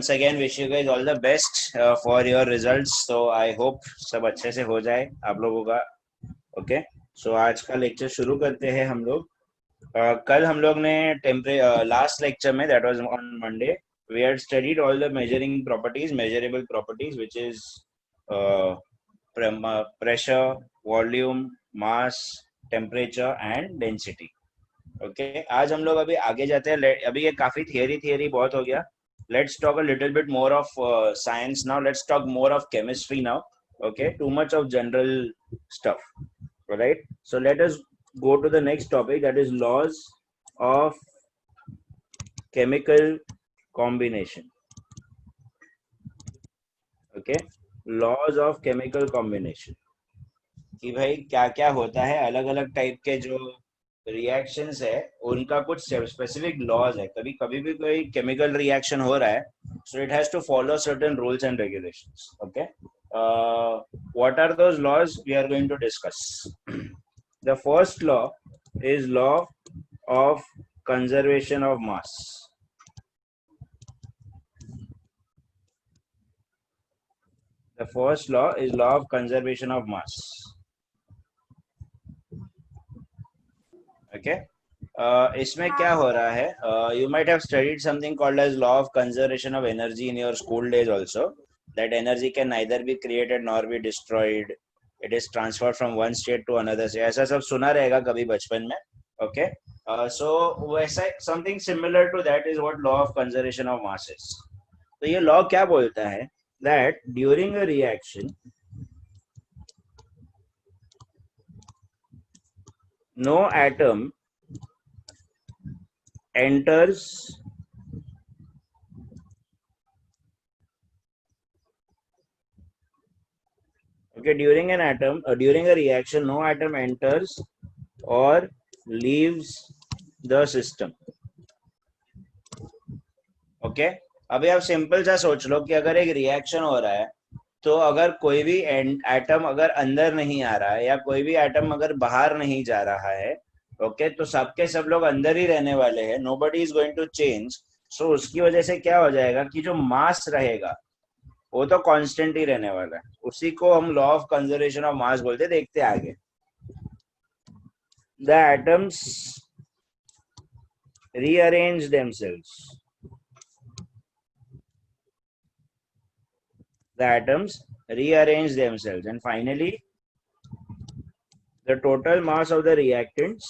once again wish you guys all the best for your results. So I hope सब अच्छे से हो जाए आप लोगों का. Okay, so आज का लेक्चर शुरू करते हैं हम लोग. कल हम लोग ने लास्ट लेक्चर में, that was on Monday, we had studied all the measuring properties, measurable properties, which is pressure, volume, mass, temperature and density. Okay आज हम लोग अभी आगे जाते हैं. अभी ये काफी थियरी बहुत हो गया. Let's talk a little bit more of science now. Let's talk more of chemistry now. Okay, too much of general stuff, right? So let us go to the next topic, that is laws of chemical combination. Okay, laws of chemical combination कि भाई क्या क्या होता है, अलग अलग type के जो रिएक्शंस है उनका कुछ स्पेसिफिक लॉज है. कभी भी कोई केमिकल रिएक्शन हो रहा है, so it has to follow certain rules and regulations. Okay, what are those laws we are going to discuss. The first law is law of conservation of mass. The first law is law of conservation of mass. Okay, इसमें क्या हो रहा है, you might have studied something called as law of conservation of energy in your school days also. That energy can neither be created nor be destroyed, it is transferred from one state to another. से ऐसा सब सुना रहेगा कभी बचपन में. Okay, so वैसा something similar to that is what law of conservation of mass is. तो ये लॉ क्या बोलता है, that during a reaction no atom enters during a reaction no atom enters or leaves the system. Okay, अभी आप simple सा सोच लो कि अगर एक रिएक्शन हो रहा है तो अगर कोई भी एटम अगर अंदर नहीं आ रहा है या कोई भी एटम अगर बाहर नहीं जा रहा है, ओके, तो सबके सब लोग अंदर ही रहने वाले हैं. Nobody is going to change. So उसकी वजह से क्या हो जाएगा कि जो मास रहेगा वो तो कांस्टेंट ही रहने वाला है. उसी को हम लॉ ऑफ कंजर्वेशन ऑफ मास बोलते. देखते आगे. The atoms rearrange themselves. The atoms rearrange themselves and finally the total mass of the reactants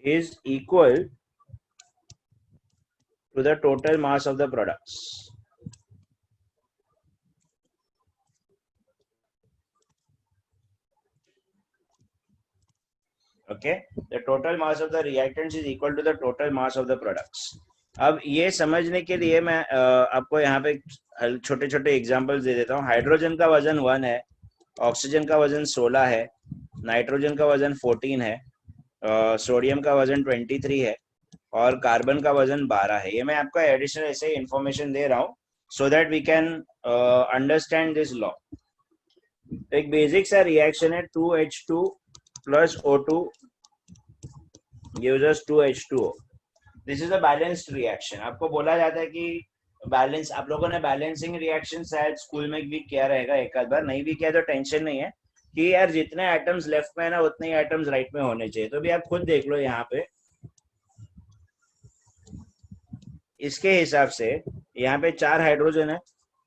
is equal to the total mass of the products. Okay, the total mass of the reactants is equal to the total mass of the products. अब ये समझने के लिए मैं आपको यहाँ पे छोटे छोटे एग्जांपल्स दे देता हूँ. हाइड्रोजन का वजन 1 है, ऑक्सीजन का वजन 16 है, नाइट्रोजन का वजन 14 है, सोडियम का वजन 23 है और कार्बन का वजन 12 है. ये मैं आपको एडिशनल ऐसे इंफॉर्मेशन दे रहा हूँ so that we can understand this law. एक बेसिक सा रिएक्शन है, 2H2 plus O2 gives us 2H2O. This is a balanced reaction. आपको बोला जाता है कि बैलेंस, आप लोगों ने बैलेंसिंग रिएक्शन शायद स्कूल में भी किया रहेगा एक आध बार. नहीं भी किया तो टेंशन नहीं है कि यार जितने एटम्स लेफ्ट में है ना उतने ही एटम्स राइट में होने चाहिए. तो भी आप खुद देख लो यहाँ पे इसके हिसाब से यहाँ पे 4 हाइड्रोजन है,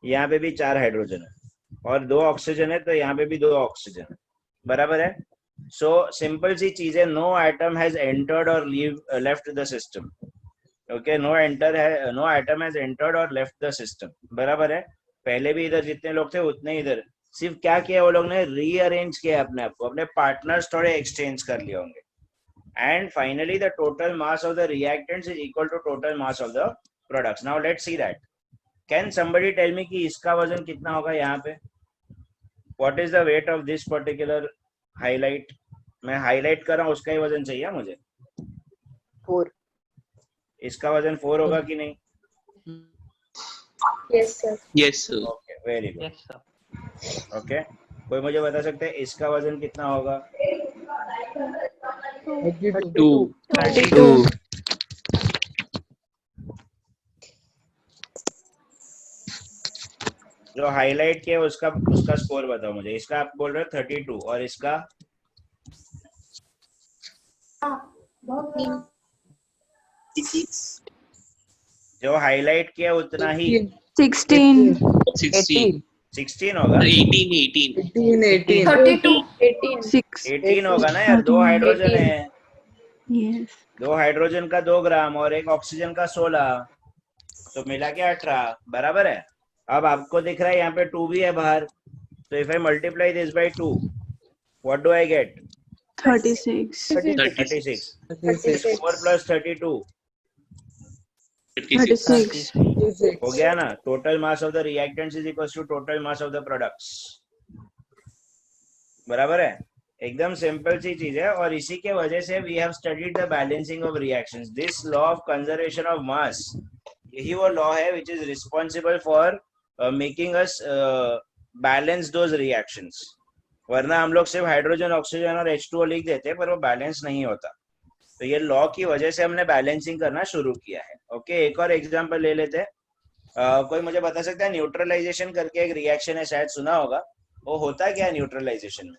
यहाँ पे भी 4 हाइड्रोजन है और 2 ऑक्सीजन है, तो यहाँ पे भी 2 ऑक्सीजन है. बराबर है. सो सिंपल सी चीज है, नो एटम हैज एंटर्ड और left the system. Okay, no atom has entered और लेफ्ट द सिस्टम. बराबर है. पहले भी इधर जितने लोग थे उतने इधर. सिर्फ क्या किया वो लोग ने, रीअरेंज किया अपने आप को, अपने पार्टनर्स थोड़े एक्सचेंज कर लिए होंगे. And finally the total mass of the reactants is equal to total mass of the products. Now let's see that. Can somebody tell me कि इसका वजन कितना होगा यहाँ पे? What is the weight of this particular highlight? मैं highlight कर रहा हूँ, उसका ही वजन चाहिए मुझे. 4. इसका वजन 4 होगा कि नहीं? Yes sir. Yes sir. Okay, very good. Yes sir. Okay, कोई मुझे बता सकते हैं इसका वजन कितना होगा? 32. 32. जो हाईलाइट किया उसका उसका स्कोर बताओ मुझे। इसका आप बोल रहे हो 32 और इसका 36. जो हाईलाइट किया उतना ही 16. 16. 16 होगा। 18. 32. 6. 18 होगा ना यार, दो हाइड्रोजन है, Yes. दो हाइड्रोजन का 2 ग्राम और एक ऑक्सीजन का 16, तो मिला के 18 बराबर है। अब आपको दिख रहा है यहाँ पे 2 भी है बाहर, तो if I multiply this by 2 what do I get? 36. 36। 4 plus 32 36. हो गया ना। Total mass of the reactants is equal to total mass of the products, बराबर है। एकदम सिंपल सी चीज है, और इसी के वजह से we have studied the balancing of reactions. This law of conservation of mass, यही वो लॉ है which is responsible for making us balance those reactions. वरना हम लोग सिर्फ हाइड्रोजन, ऑक्सीजन और H2O लिख देते, पर वो बैलेंस नहीं होता। तो ये लॉ की वजह से हमने बैलेंसिंग करना शुरू किया है। ओके, एक और एग्जांपल ले लेते हैं। कोई मुझे बता सकता है, न्यूट्रलाइजेशन करके एक रिएक्शन है, शायद सुना होगा, वो होता क्या है न्यूट्रलाइजेशन में?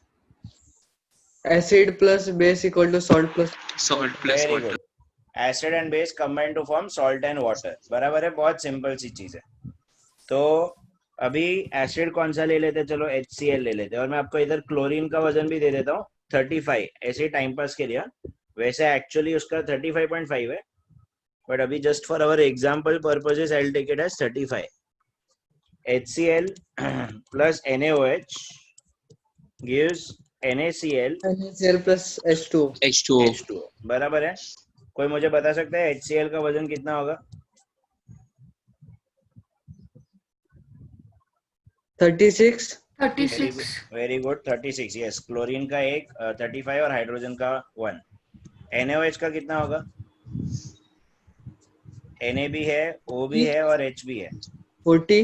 Acid plus base equal to salt plus. Salt plus very water. Good. Acid and base combine to form salt and water, बराबर है। बहुत सिंपल सी चीज है। तो अभी एसिड कौन सा ले लेते हैं? चलो HCl ले लेते हैं, और मैं आपको इधर क्लोरीन का वजन भी दे देता हूँ 35, ऐसे टाइम पास के लिए। वैसे एक्चुअली उसका 35.5 है, बट अभी just for our example purposes I will take it as 35। HCl plus NaOH gives NaCl NaCl plus H2O. H2O. H2O, बराबर है। कोई मुझे बता सकता है HCl का वजन कितना होगा? 36. 36. Very good, 36। यस, क्लोरीन का एक 35 और हाइड्रोजन का 1। NaOH का कितना होगा? Na भी है, O भी है और H भी है। 40.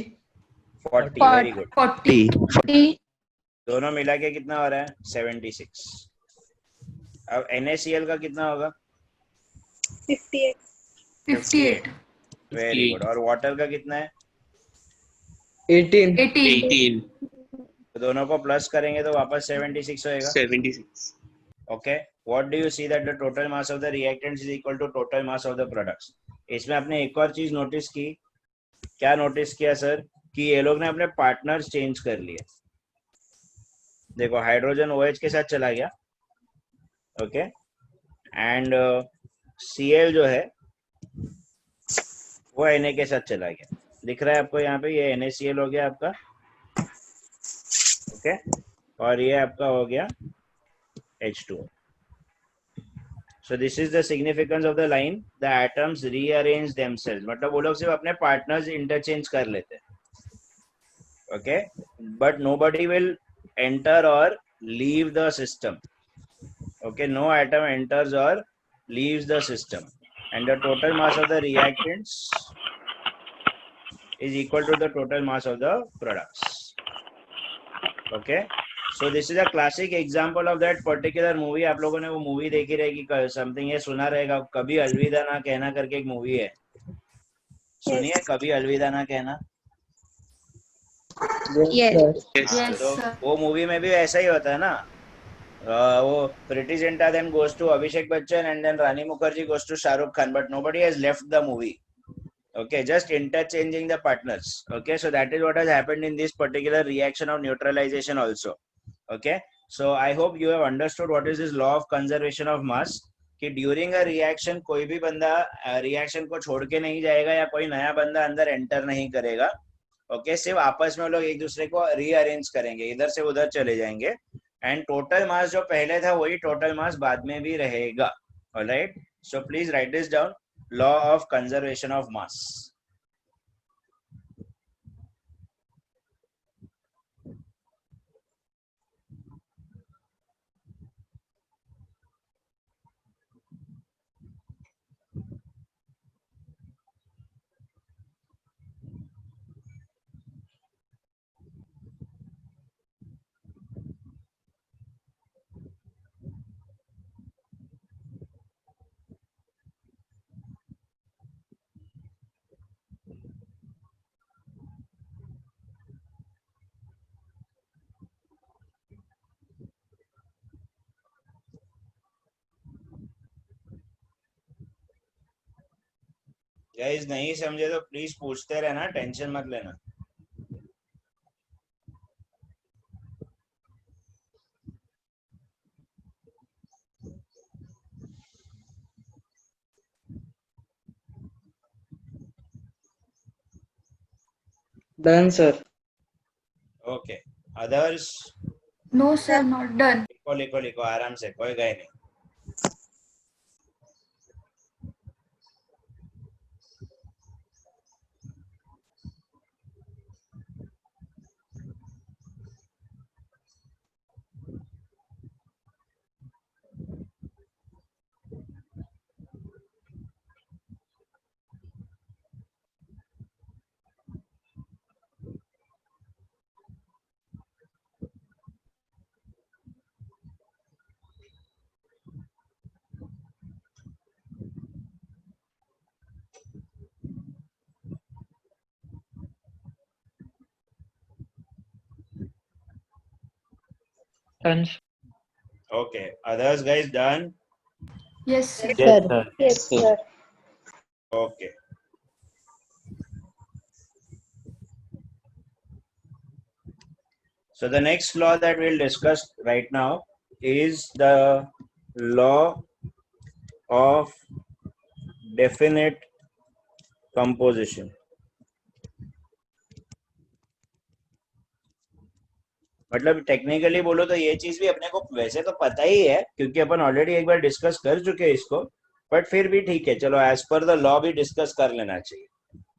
40, वेरी गुड। 40. दोनों मिला के कितना हो रहा है? 76। अब NaCl का कितना होगा? 58. Very good. और वाटर का कितना है? 18. 18. तो दोनों को प्लस करेंगे तो वापस 76 होएगा। 76. Okay, what do you see that the total mass of the reactants is equal to total mass of the products. इसमें आपने एक और चीज नोटिस की। क्या नोटिस किया सर? कि ये लोग ने अपने पार्टनर्स चेंज कर लिए। देखो, हाइड्रोजन OH के साथ चला गया, ओके, एंड Cl जो है वो Na के साथ चला गया। दिख रहा है आपको यहाँ पे? ये NaCl हो गया आपका, ओके, और ये आपका हो गया H2O. So this is the significance of the line, the atoms rearrange themselves. मतलब वो लोग सिर्फ अपने पार्टनर्स इंटरचेंज कर लेते हैं, okay, but nobody will enter or leave the system. Okay, no atom enters or leaves the system, and the total mass of the reactants is equal to the total mass of the products. Okay, so this is a classic example of that particular movie. आप लोगों ने वो movie देखी रहेगी, something ये सुना रहेगा, कभी अलविदा ना कहना करके एक मूवी है, सुनिए, कभी अलविदा ना कहना। Yes. Yes. तो वो मूवी में भी ऐसा ही होता है ना। वो Preity Zinta then goes to Abhishek Bachchan and then Rani Mukherjee goes to Shahrukh Khan, but nobody has left the movie. Okay, just interchanging the partners. Okay, so that is what has happened in this particular reaction of neutralization also. Okay, so I hope you have understood what is this law of conservation of mass, कि during a reaction कोई भी बंदा reaction को छोड़ के नहीं जाएगा, या कोई नया बंदा अंदर एंटर नहीं करेगा। ओके, सिर्फ आपस में लोग एक दूसरे को रीअरेंज करेंगे, इधर से उधर चले जाएंगे, एंड टोटल मास जो पहले था वही टोटल मास बाद में भी रहेगा। Alright, so please write this down, law of conservation of mass. Guys नहीं समझे तो प्लीज पूछते रहना, टेंशन मत लेना. Done, sir. Okay, others No, sir, not done. लिखो लिखो लिखो आराम से, कोई गए नहीं. Done. Okay, others guys done. Yes, sir. Sir. sir. Yes, sir. Okay. So the next law that we'll discuss right now is the law of definite composition. मतलब technically बोलो तो ये चीज भी अपने को वैसे तो पता ही है क्योंकि अपन ऑलरेडी एक बार डिस्कस कर चुके हैं इसको, बट फिर भी ठीक है, चलो एज पर द लॉ भी डिस्कस कर लेना चाहिए.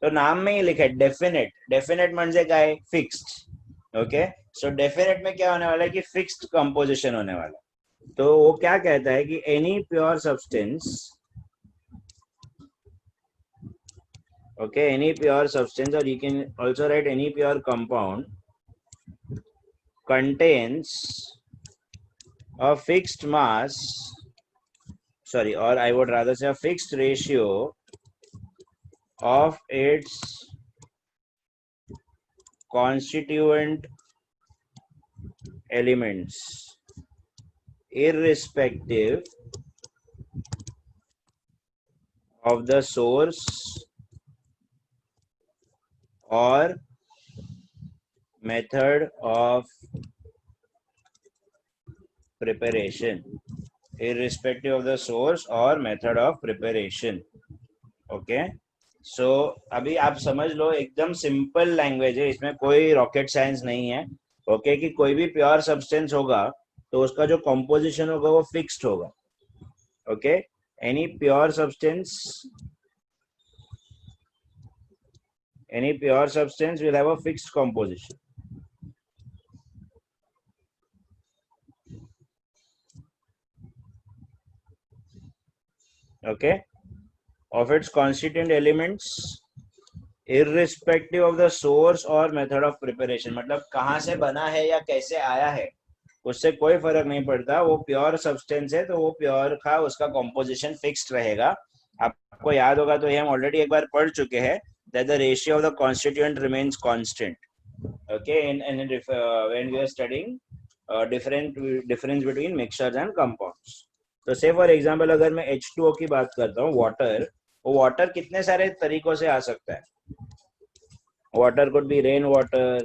तो नाम में ही लिखा है डेफिनेट. डेफिनेट म्हणजे काय? फिक्स्ड. ओके, सो डेफिनेट में क्या होने वाला है कि फिक्स्ड कंपोजिशन होने वाला है. तो वो क्या कहता है कि any pure substance, okay, any pure substance, और you can also write any pure compound contains a fixed mass, sorry, or I would rather say a fixed ratio of its constituent elements irrespective of the source or method of preparation, irrespective of the source or method of preparation. Okay, so अभी आप समझ लो, एकदम simple language है, इसमें कोई rocket science नहीं है. Okay, कि कोई भी प्योर सब्सटेंस होगा तो उसका जो कंपोजिशन होगा वो फिक्स्ड होगा. Okay, any pure substance will have a fixed composition. Okay, of its constituent elements irrespective of the source or method of preparation. मतलब कहाँ से बना है या कैसे आया है उससे कोई फर्क नहीं पड़ता, वो प्योर सब्सटेंस है तो वो प्योर का उसका कंपोजिशन फिक्स्ड रहेगा. आपको याद होगा तो ये हम ऑलरेडी एक बार पढ़ चुके हैं, that the ratio of the constituent remains constant. Okay, when we are studying difference between mixtures and compounds. तो से फॉर एग्जाम्पल अगर मैं H2O की बात करता हूँ, वाटर, वो वाटर कितने सारे तरीकों से आ सकता है. Water could be rain water,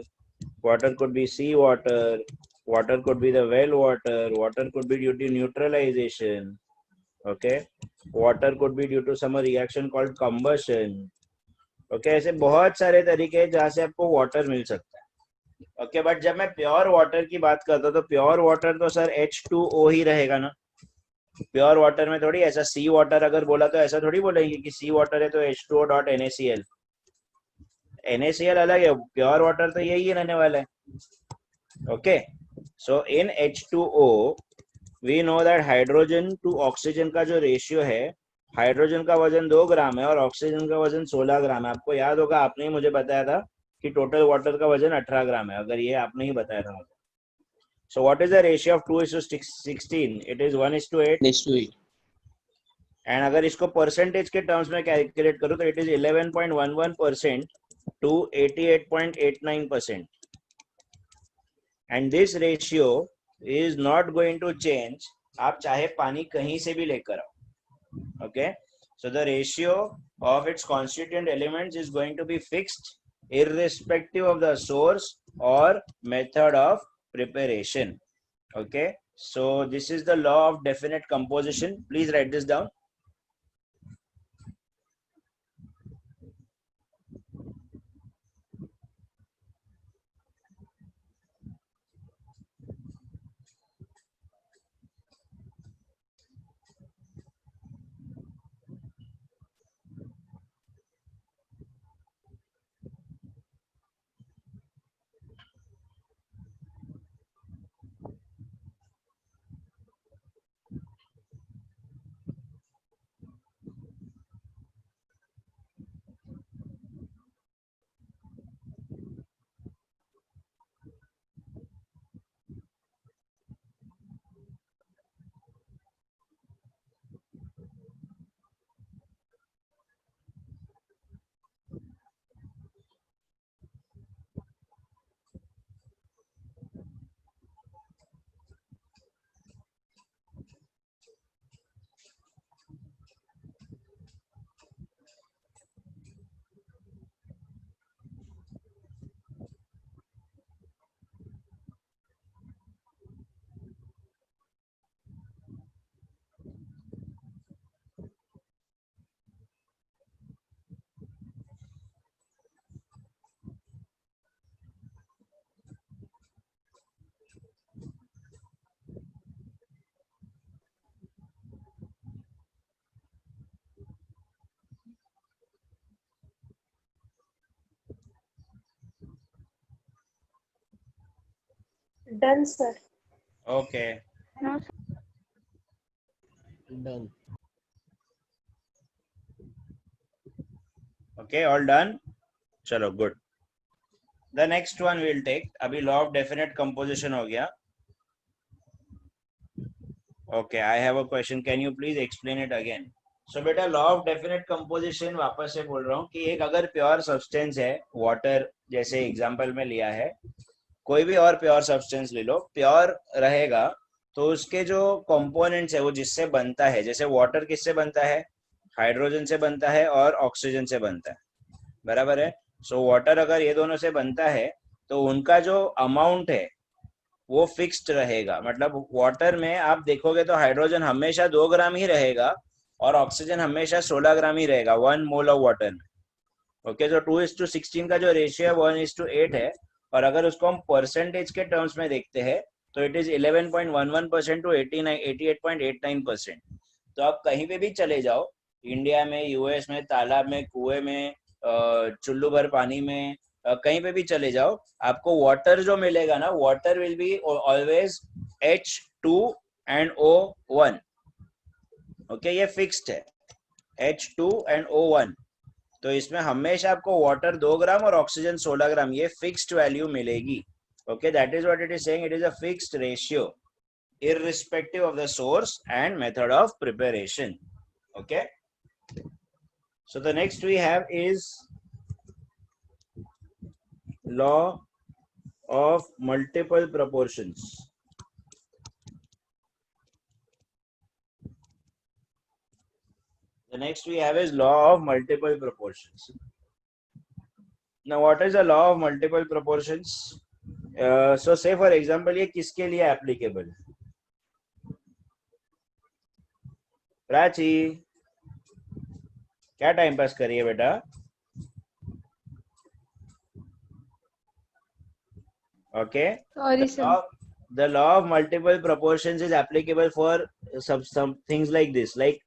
water could be sea water, water could be the well water, water could be due to neutralization. Okay, water could be due to some reaction called combustion. Okay, ऐसे बहुत सारे तरीके हैं जहाँ से आपको water मिल सकता है. ओके, बट जब मैं प्योर वाटर की बात करता हूँ तो प्योर वाटर तो सर H2O ही रहेगा ना. प्योर वाटर में थोड़ी ऐसा सी वाटर अगर बोला तो ऐसा थोड़ी बोलेंगे कि सी वाटर है तो H2O.NaCl. NaCl अलग है, प्योर वाटर तो यही रहने वाला है. Okay, so in H2O we know that hydrogen to oxygen का जो रेशियो है, हाइड्रोजन का वजन 2 ग्राम है और ऑक्सीजन का वजन 16 ग्राम है. आपको याद होगा, आपने ही मुझे बताया था कि टोटल वाटर का वजन 18 ग्राम है, अगर ये आपने ही बताया था मुझे. So what is the ratio of 2:16? It is 1:8. Next to it. And अगर इसको परसेंटेज के टर्म्स में कैलकुलेट करो तो it is 11.11% to 88.89%. And this ratio is not going to change, आप चाहे पानी कहीं से भी लेकर आओ. Okay, so the ratio of its constituent elements is going to be fixed irrespective of the source or method of preparation. Okay, so this is the law of definite composition. Please write this down. Done, sir. Okay. No, Done. Okay, all done. Chalo, good. The next one we'll take. अभी law of definite composition हो गया. Okay, I have a question. Can you please explain it again? So बेटा law of definite composition वापस से बोल रहा हूँ कि एक अगर प्योर सब्सटेंस है, वाटर जैसे एग्जांपल में लिया है, कोई भी और प्योर सब्सटेंस ले लो, प्योर रहेगा तो उसके जो कंपोनेंट्स है वो जिससे बनता है, जैसे वाटर किससे बनता है, हाइड्रोजन से बनता है और ऑक्सीजन से बनता है, बराबर है. सो वाटर अगर ये दोनों से बनता है तो उनका जो अमाउंट है वो फिक्स्ड रहेगा. मतलब वाटर में आप देखोगे तो हाइड्रोजन हमेशा 2 ग्राम ही रहेगा और ऑक्सीजन हमेशा 16 ग्राम ही रहेगा 1 मोल ऑफ वाटर में. ओके, तो 2:16 का जो रेशियो है 1:8 है. और अगर उसको हम परसेंटेज के टर्म्स में देखते हैं तो इट इज 11.11% टू 88.89%. तो आप कहीं पे भी चले जाओ, इंडिया में, यूएस में, तालाब में, कुएं में, चुल्लू भर पानी में, कहीं पे भी चले जाओ, आपको वाटर जो मिलेगा ना, water will be always H2 and O1. Okay, ये फिक्स्ड है H2 and O1. तो इसमें हमेशा आपको वाटर 2 ग्राम और ऑक्सीजन 16 ग्राम, ये फिक्स्ड वैल्यू मिलेगी. Okay, that is what it is saying. It is a fixed ratio irrespective of the source and method of preparation. Okay, so the next we have is law of multiple proportions. The next we have is law of multiple proportions. Now what is the law of multiple proportions? So say for example ये किसके लिए applicable? Prachi, क्या time pass करिए बेटा? Okay, sorry, sir. the law of multiple proportions is applicable for some things like this. Like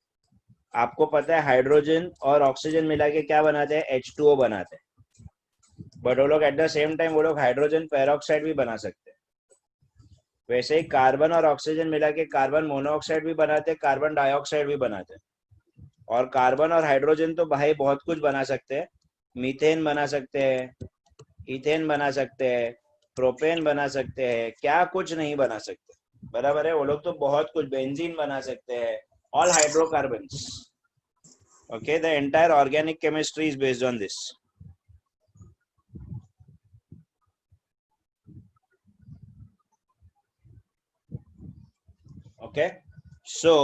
आपको पता है hydrogen और ऑक्सीजन मिला के क्या बनाते हैं, H2O बनाते हैं. बट वो लोग एट द सेम टाइम वो लोग हाइड्रोजन पेरोक्साइड भी बना सकते हैं. वैसे ही कार्बन और ऑक्सीजन मिला के कार्बन मोनोऑक्साइड भी बनाते हैं, कार्बन डाइऑक्साइड भी बनाते हैं. और कार्बन और हाइड्रोजन तो भाई बहुत कुछ बना सकते हैं. मीथेन बना सकते हैं, इथेन बना सकते हैं, प्रोपेन बना सकते हैं, क्या कुछ नहीं बना सकते, बराबर है. वो लोग तो बहुत कुछ, बेंजीन बना सकते हैं, all hydrocarbons. Okay, the entire organic chemistry is based on this. Okay, so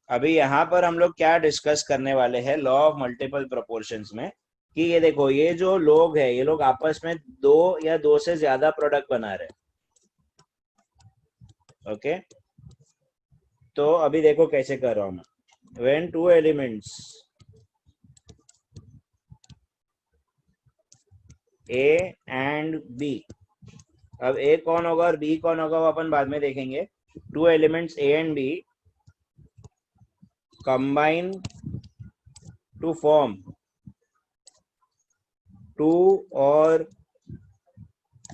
अभी यहाँ पर हम लोग क्या डिस्कस करने वाले हैं लॉ ऑफ मल्टीपल प्रोपोर्शंस में, कि ये देखो ये जो लोग है ये लोग आपस में दो या दो से ज्यादा प्रोडक्ट बना रहे हैं। ओके, तो अभी देखो कैसे कर रहा हूं मैं। When two elements A and B, अब ए कौन होगा और बी कौन होगा वो अपन बाद में देखेंगे। Two elements A and B combine to form two or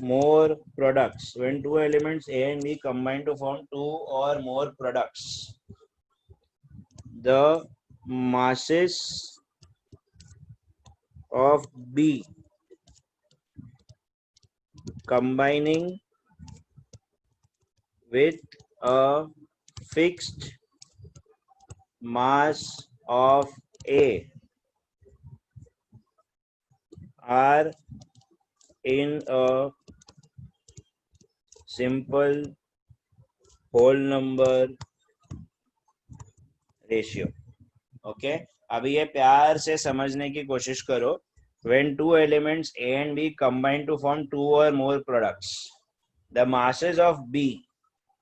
more products. When two elements A and B combine to form two or more products, the masses of B combining with a fixed mass of A are in a simple whole number ratio. Okay, अभी ये प्यार से समझने की कोशिश करो। When two elements A and B combine to form two or more products, the masses of B,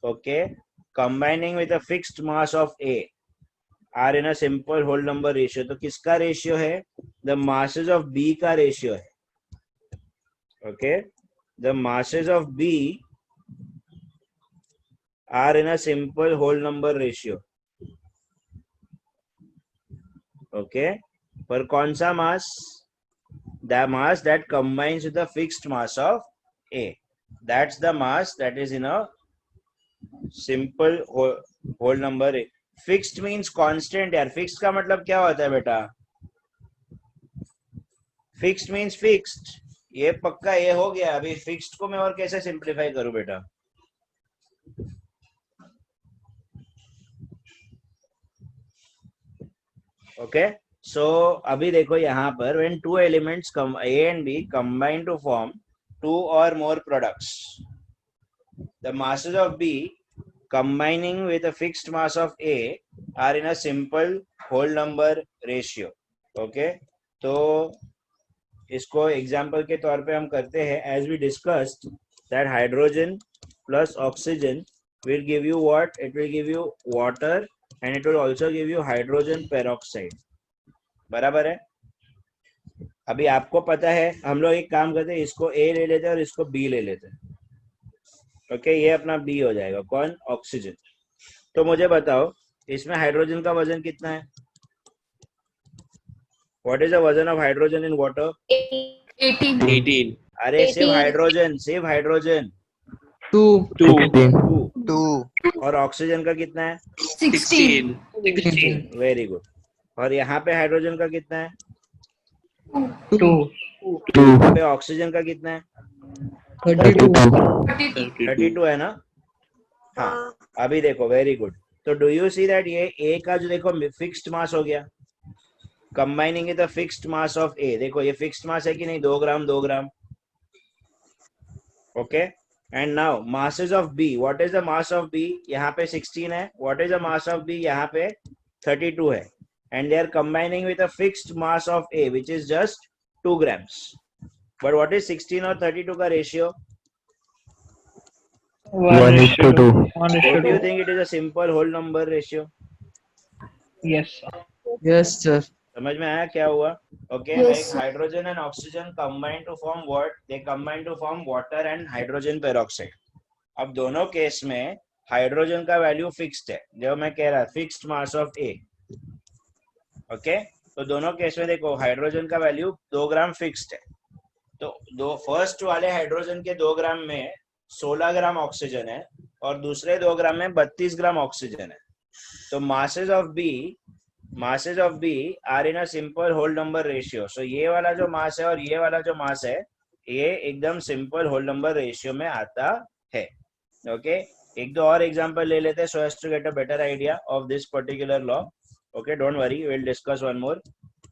okay, combining with a fixed mass of A are in a simple whole number ratio. तो किसका ratio है? The masses of B का ratio है। Okay, the masses of B are in a simple whole number ratio. Okay, पर कौन सा मास? The mass that combines with the fixed mass of A. That's the mass that is in a simple whole number. Fixed means constant यार। Fixed का मतलब क्या होता है बेटा? Fixed means fixed. ये पक्का ये हो गया। अभी फिक्स्ड को मैं और कैसे सिंप्लीफाई करूं बेटा? ओके, सो अभी देखो यहाँ पर when two elements A and B combine to form two or more products, the masses of B combining with a fixed mass of A are in a simple whole number ratio. Okay, तो इसको example के तौर पे हम करते हैं। As we discussed that hydrogen plus oxygen will give you what? It will give you water and it will also give you hydrogen peroxide. बराबर है? अभी आपको पता है हम लोग एक काम करते हैं, इसको A ले लेते हैं और इसको B ले लेते हैं। ओके, ये अपना B हो जाएगा। कौन? ऑक्सीजन। तो मुझे बताओ इसमें हाइड्रोजन का वजन कितना है? व्हाट इज द वजन ऑफ हाइड्रोजन इन वाटर? 18. अरे सिर्फ 18. हाइड्रोजन, सिर्फ हाइड्रोजन 2. 2। और ऑक्सीजन का कितना है? 16. 16. Very good. और यहाँ पे हाइड्रोजन का कितना है? 2 यहाँ पे ऑक्सीजन का कितना है? 32 32 है ना? हाँ, अभी देखो वेरी गुड। तो डू यू सी दैट ये ए का जो देखो फिक्स्ड मास हो गया, combining the fixed mass of A. देखो ये फिक्स्ड मास है कि नहीं? 2 gram 2 gram. Okay, and now masses of B. What is the mass of B? यहाँ पे 16 है। What is the mass of B? यहाँ पे 32 है। And they are combining with a fixed mass of A which is just 2 grams. But what is 16 और 32 का ratio? 1:2. Do you think it is a simple whole number ratio? Yes. yes sir समझ में आया क्या हुआ? Okay, Yes, like sir. hydrogen and oxygen combine to form what? They combine to form water and hydrogen peroxide. अब दोनों case में hydrogen का value fixed है, जो मैं कह रहा fixed mass of A. Okay, तो दोनों केस में देखो हाइड्रोजन का वैल्यू 2 ग्राम फिक्स्ड है। तो दो फर्स्ट वाले हाइड्रोजन के 2 ग्राम में 16 ग्राम ऑक्सीजन है और दूसरे 2 ग्राम में 32 ग्राम ऑक्सीजन है। तो masses of B are in a simple whole number ratio. So ये वाला जो मास है और ये वाला जो मास है ये एकदम सिंपल होल नंबर रेशियो में आता है। ओके, एक दो और एग्जांपल ले लेते हैं so as to get a better idea of this particular law. Okay, don't worry, we'll discuss one more.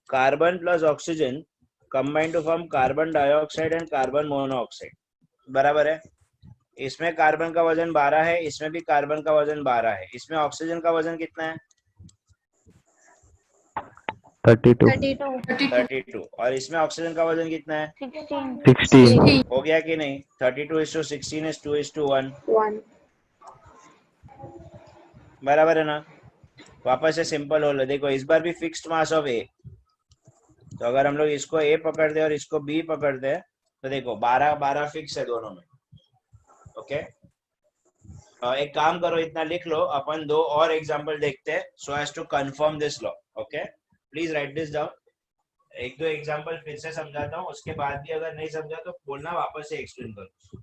Carbon plus oxygen combine to form carbon dioxide and carbon monoxide. बराबर है? इसमें carbon का वजन 12 है, इसमें भी कार्बन का वजन 12 है। इसमें ऑक्सीजन का वजन कितना है? 32. 32. 32 और इसमें ऑक्सीजन का वजन कितना है? 16. हो गया कि नहीं? 32:16 is 2:1. 1. बराबर है ना? वापस से सिंपल हो लो, देखो इस बार भी फिक्स्ड मास ऑफ ए, तो अगर हम लोग इसको ए पकड़ते और इसको बी पकड़ते हैं तो देखो 12 फिक्स है दोनों में। ओके, एक काम करो, इतना लिख लो, अपन 2 और एग्जांपल देखते हैं so as to confirm this law. Okay, please write this down. 1-2 example फिर से समझाता हूँ, उसके बाद भी अगर नहीं समझा तो बोलना, वापस से एक्सप्लेन करो।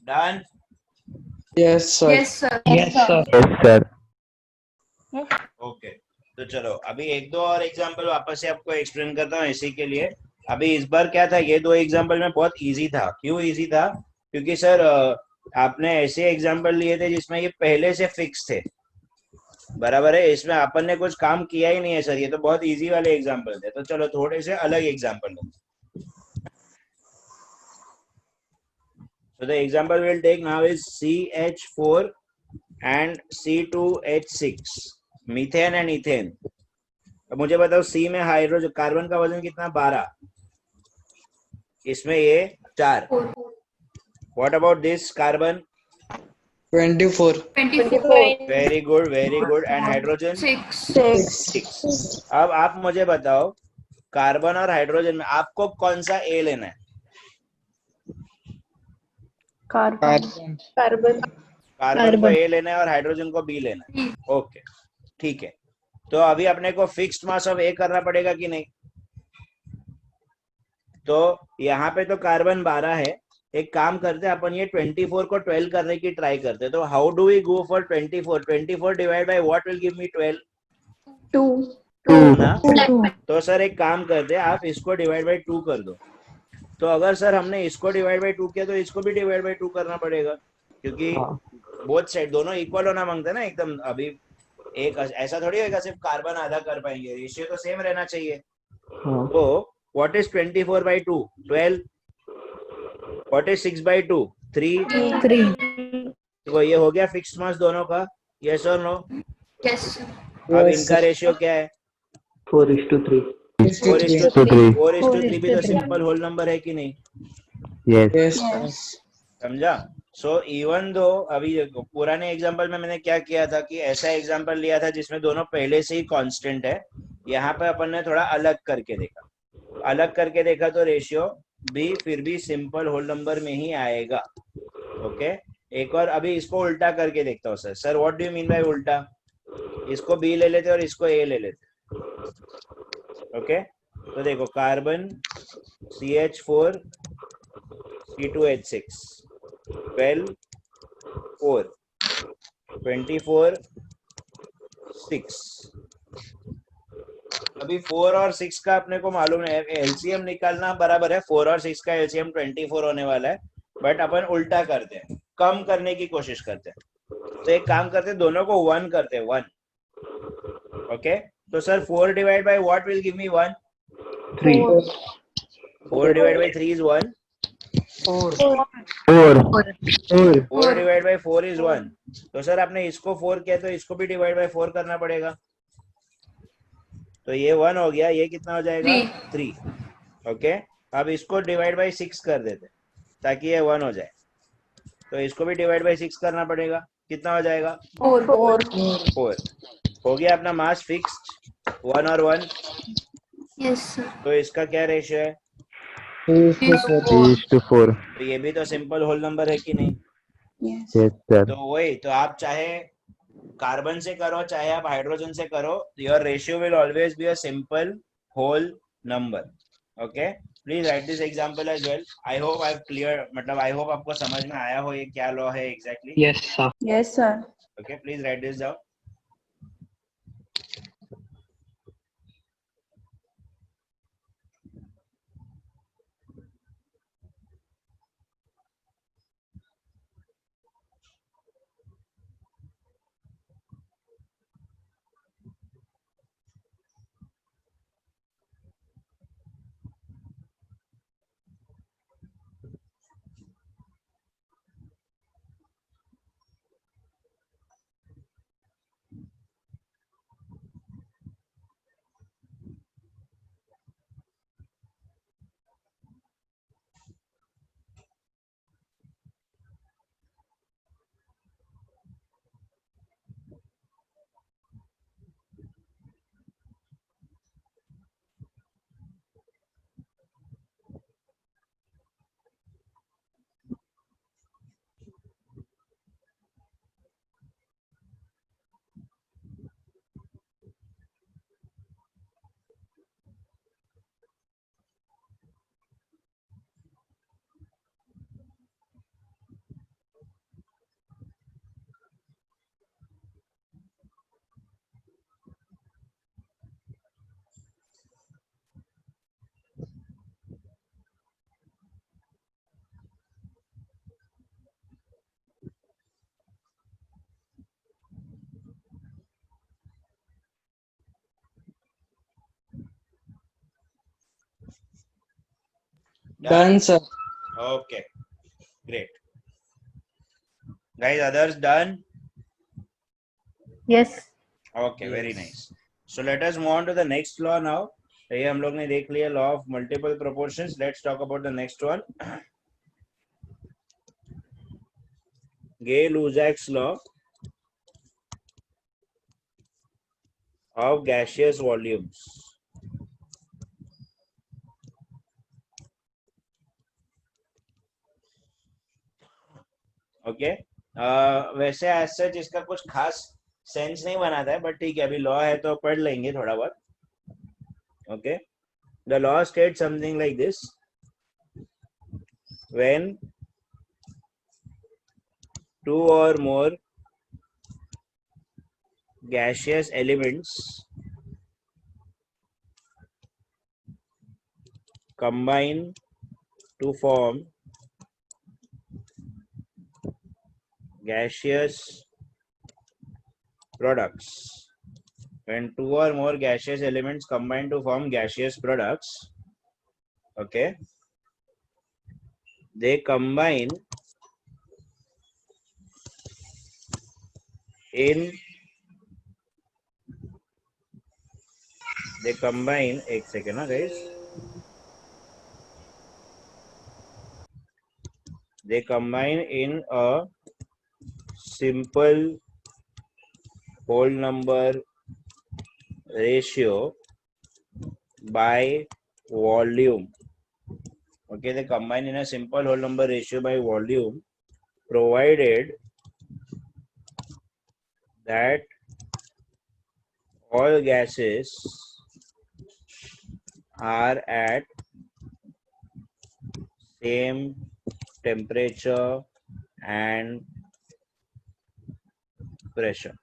Done? Yes, sir. Yes, sir. Yes, sir. Okay, तो चलो अभी 1-2 और एग्जांपल वापस से आपको एक्सप्लेन करता हूँ इसी के लिए। अभी इस बार क्या था, ये 2 एग्जांपल में बहुत इजी था। क्यों इजी था? क्योंकि सर आपने ऐसे एग्जांपल लिए थे जिसमें ये पहले से फिक्स थे, बराबर है, इसमें अपन ने कुछ काम किया ही नहीं है सर, ये तो बहुत इजी वाले एग्जांपल थे। तो चलो थोड़े से अलग एग्जांपल लेते। So the example we'll take now is CH4 and C2H6, methane and ethane. अब मुझे बताओ, सी में हाइड्रोजन कार्बन का वजन कितना? 12, इसमें ये 4। What about this carbon? 24. 24. Very good, very good. And hydrogen? 6. अब आप मुझे बताओ, कार्बन और हाइड्रोजन में आपको कौन सा ए लेना है? Carbon. कार्बन को ए लेना है और हाइड्रोजन को बी लेना है। ओके, ठीक है। तो अभी अपने को फिक्स्ड मास ऑफ ए करना पड़ेगा कि नहीं? तो यहाँ पे तो कार्बन 12 है, एक काम करते हैं अपन, ये 24 को 12 करने की ट्राई करते हैं। तो how do we go for 24? 24 divide by what will give me 12? 2. ना? तो सर एक काम करते हैं, आप इसको डिवाइड बाय 2 कर दो। तो अगर सर हमने इसको डिवाइड बाय 2 किया तो इसको भी डिवाइड बाय 2 करना पड़ेगा, क्योंकि बोथ साइड दोनों इक्वल होना मांगते हैं ना एकदम। अभी एक ऐसा थोड़ी होगा सिर्फ कार्बन आधा कर पाएंगे, रेशियो तो सेम रहना चाहिए। तो what is 24 by 2? 12। What is 6 by 2? 3। तो ये हो गया फिक्स्ड मास दोनों का, यस और नो? Yes, sir. अब इनका रेशियो क्या है? 4:3. 4:3 भी तो सिंपल होल नंबर है कि नहीं? Yes. Yes. समझा? सो इवन दो अभी देखो, पुराने एग्जांपल में मैंने क्या किया था कि ऐसा एग्जांपल लिया था जिसमें दोनों पहले से ही कांस्टेंट है. यहाँ पे अपन ने थोड़ा अलग करके देखा. अलग करके देखा तो रेशियो बी फिर भी सिंपल होल नंबर में ही आएगा. ओके. एक और अभी इसको उल्टा करके देखता हूँ sir. Sir what do you mean by उल्टा? इसको बी ले लेते और इसको ए ले लेते. ओके. तो देखो कार्बन CH4 C2H6 12 4 24 6. अभी 4 और 6 का अपने को मालूम है, एलसीएम निकालना बराबर है. 4 और 6 का एलसीएम 24 होने वाला है. बट अपन उल्टा करते हैं, कम करने की कोशिश करते हैं. तो एक काम करते हैं, दोनों को 1 करते हैं. 1. ओके. तो sir 4 divide by what will give me 1? 3. 4 divide by 3 is 1. 4. 4. 4 divide by 4 is 1. तो सर आपने इसको 4 किया तो इसको भी डिवाइड बाय 4 करना पड़ेगा. तो ये 1 हो गया. ये कितना हो जाएगा? 3. ओके. अब इसको डिवाइड बाय 6 कर देते ताकि ये 1 हो जाए. तो इसको भी डिवाइड बाय 6 करना पड़ेगा. कितना हो जाएगा? 4. 4. हो गया अपना मास फिक्स्ड 1 और 1. Yes, sir. तो इसका क्या रेशियो है? 3:4. तो ये भी तो सिंपल होल नंबर है कि नहीं? Yes. Yes, sir. तो वही तो आप चाहे कार्बन से करो चाहे आप हाइड्रोजन से करो, your ratio will always be a simple whole number. Okay. Please write this example as well. I hope I have clear, मतलब आई होप आपको समझ में आया हो ये क्या लॉ है exactly. Yes, sir. Yes, sir. Okay. Please write this down. Done, sir. Okay. Great. Guys, others done? Yes. Okay, very nice. So let us move on to the next law now. ये हम लोग ने देख लिया law of multiple proportions. Let's talk about the next one. Gay-Lussac's law of gaseous volumes. Okay. वैसे as such इसका कुछ खास सेंस नहीं बनाता है, बट ठीक है अभी लॉ है तो पढ़ लेंगे थोड़ा बहुत. Okay. The law state something like this. When two or more gaseous elements combine to form gaseous products. When two or more gaseous elements combine to form gaseous products, okay, they combine एक second ना guys. they combine in a simple whole number ratio by volume. Okay, they combine in a simple whole number ratio by volume, provided that all gases are at same temperature and pressure.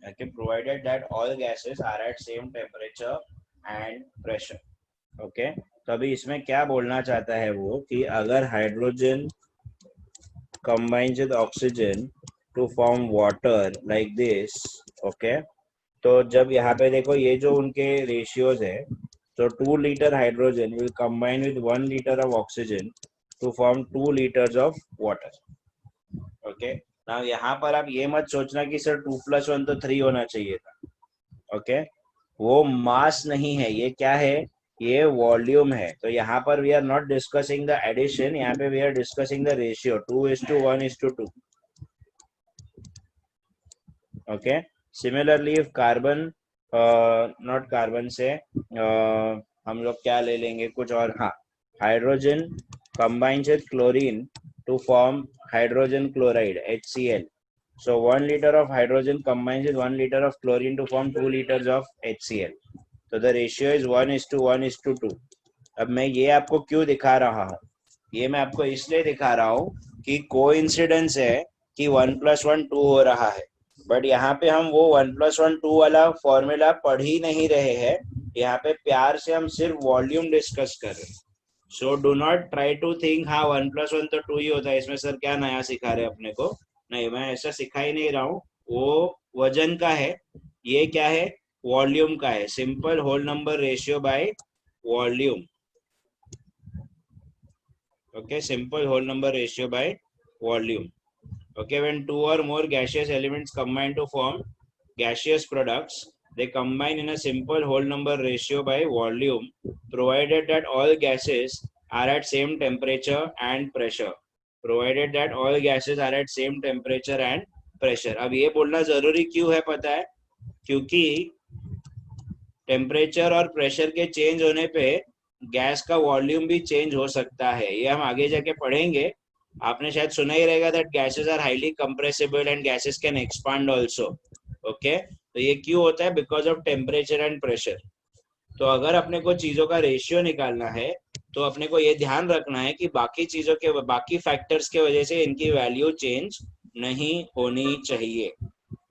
Okay, provided that all gases are at same temperature and pressure. Okay, तो अभी इसमें क्या बोलना चाहता है वो कि अगर hydrogen combines with oxygen to form water like this, okay, तो जब यहाँ पे देखो ये जो उनके ratios है, तो 2 liter hydrogen will combine with 1 liter of oxygen to form 2 liters of water. Okay, now यहाँ पर आप ये मत सोचना कि सर 2+1 तो 3 होना चाहिए था. Okay, वो मास नहीं है, ये क्या है, ये वॉल्यूम है. तो यहाँ पर we are not discussing the addition, यहाँ पे we are discussing the ratio 2:1:2. Okay, similarly if carbon, not carbon से हम लोग क्या ले लेंगे कुछ और, हाँ, hydrogen combines with chlorine to form hydrogen chloride HCl. So 1 liter of hydrogen combines with 1 liter of chlorine to form 2 liters of HCl. So the ratio is 1:1:2. अब मैं ये आपको क्यों दिखा रहा हूँ, ये मैं आपको इसलिए दिखा रहा हूँ कि कोइंसिडेंस है कि 1+1 2 हो रहा है, बट यहाँ पे हम वो 1+1 2 वाला फॉर्मूला पढ़ ही नहीं रहे हैं. यहाँ पे प्यार से हम सिर्फ वॉल्यूम डिस्कस कर रहे हैं. So do not try to think हाँ 1+1 तो 2 ही होता है, इसमें सर क्या नया सिखा रहे अपने को. नहीं, मैं ऐसा सिखा ही नहीं रहा हूँ. वो वजन का है, ये क्या है, वॉल्यूम का है. Simple whole number ratio by volume. Okay, simple whole number ratio by volume. Okay, when 2 or more gaseous elements combine to form gaseous products, they combine in a simple whole number ratio by volume, provided that all gases are at same temperature and pressure. Provided that all gases are at same temperature and pressure. अब ये बोलना जरूरी क्यों है पता है, क्योंकि temperature और प्रेशर के चेंज होने पे गैस का वॉल्यूम भी चेंज हो सकता है. ये हम आगे जाके पढ़ेंगे. आपने शायद सुना ही रहेगा that gases are highly compressible and gases can expand also. Okay, तो ये क्यों होता है, because of temperature and pressure. तो अगर अपने को चीजों का रेशियो निकालना है तो अपने को ये ध्यान रखना है कि बाकी चीजों के, बाकी फैक्टर्स के वजह से इनकी वैल्यू चेंज नहीं होनी चाहिए.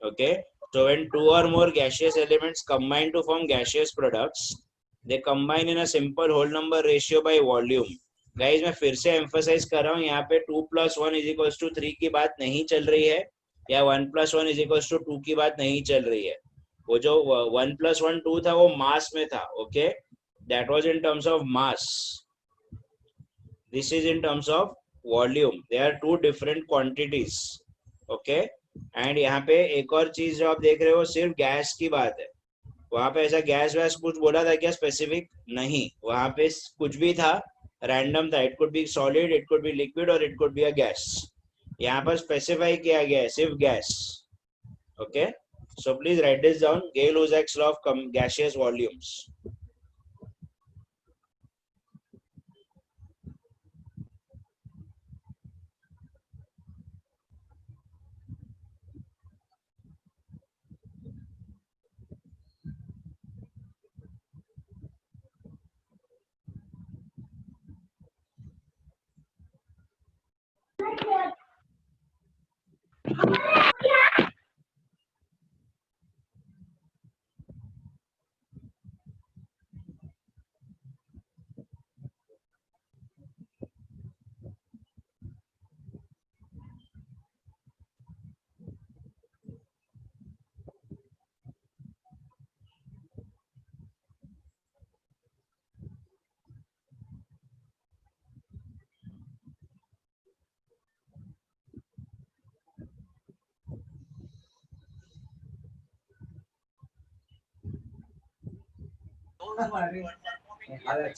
Okay, so when 2 or more gaseous elements combine to form gaseous products, they combine in a simple whole number ratio by volume. Guys मैं फिर से एम्फसाइज कर रहा हूँ, यहाँ पे 2+1=3 की बात नहीं चल रही है, या 1+1=2 की बात नहीं चल रही है. वो जो 1+1 2 था वो मास में था. Okay, that was in terms of mass. This is in terms of volume. They are two different quantities. Okay, and यहाँ पे एक और चीज जो आप देख रहे हो सिर्फ गैस की बात है. वहां पे ऐसा गैस वैस कुछ बोला था क्या स्पेसिफिक? नहीं, वहां पे कुछ भी था, रैंडम था. It could be solid, it could be liquid और it could be a gas. यहाँ पर स्पेसिफाई किया गया है सिर्फ gas. Okay, so please write this down. Gay Lussac's law of gaseous volumes.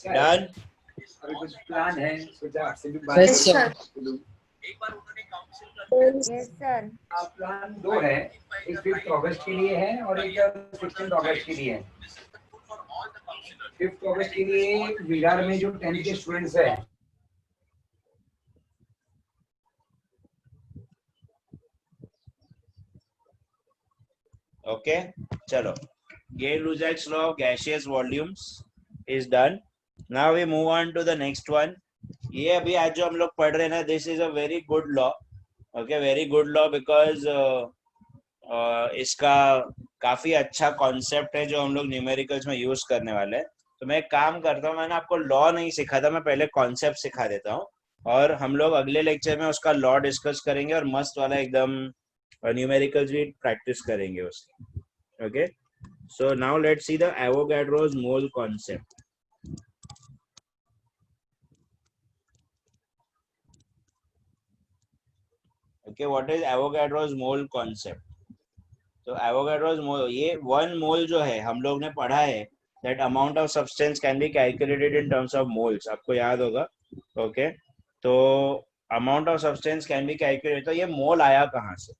Done. अभी कुछ प्लान है, सोचा आपसे भी बात Yes, sir. करूं। Yes, sir. प्लान दो है, एक 5th अगस्त के लिए है और एक 16th अगस्त के लिए है। 5th अगस्त के लिए विरार में जो 10th के स्टूडेंट्स है, ओके चलो, Gay-Lussac's law of gaseous volumes is done. Now we move on to the next one. ये अभी आज जो हम लोग पढ़ रहे हैं ना, this is a very good law. Okay, very good law because इसका काफी अच्छा कॉन्सेप्ट है जो हम लोग न्यूमेरिकल्स में यूज करने वाले हैं। तो मैं एक काम करता हूँ, मैंने आपको लॉ नहीं सिखाता, मैं पहले कॉन्सेप्ट सिखा देता हूँ और हम लोग अगले लेक्चर में उसका लॉ डिस्कस करेंगे और मस्त वाला एकदम न्यूमेरिकल्स भी प्रैक्टिस करेंगे उसकी। Okay, so now let's see the Avogadro's mole concept. Okay, what is Avogadro's mole concept? तो Avogadro's mole, ये 1 mole जो है हम लोग ने पढ़ा है, that amount of substance can be calculated in terms of moles, आपको याद होगा। okay, तो amount of substance can be calculated, तो ये मोल आया कहाँ से?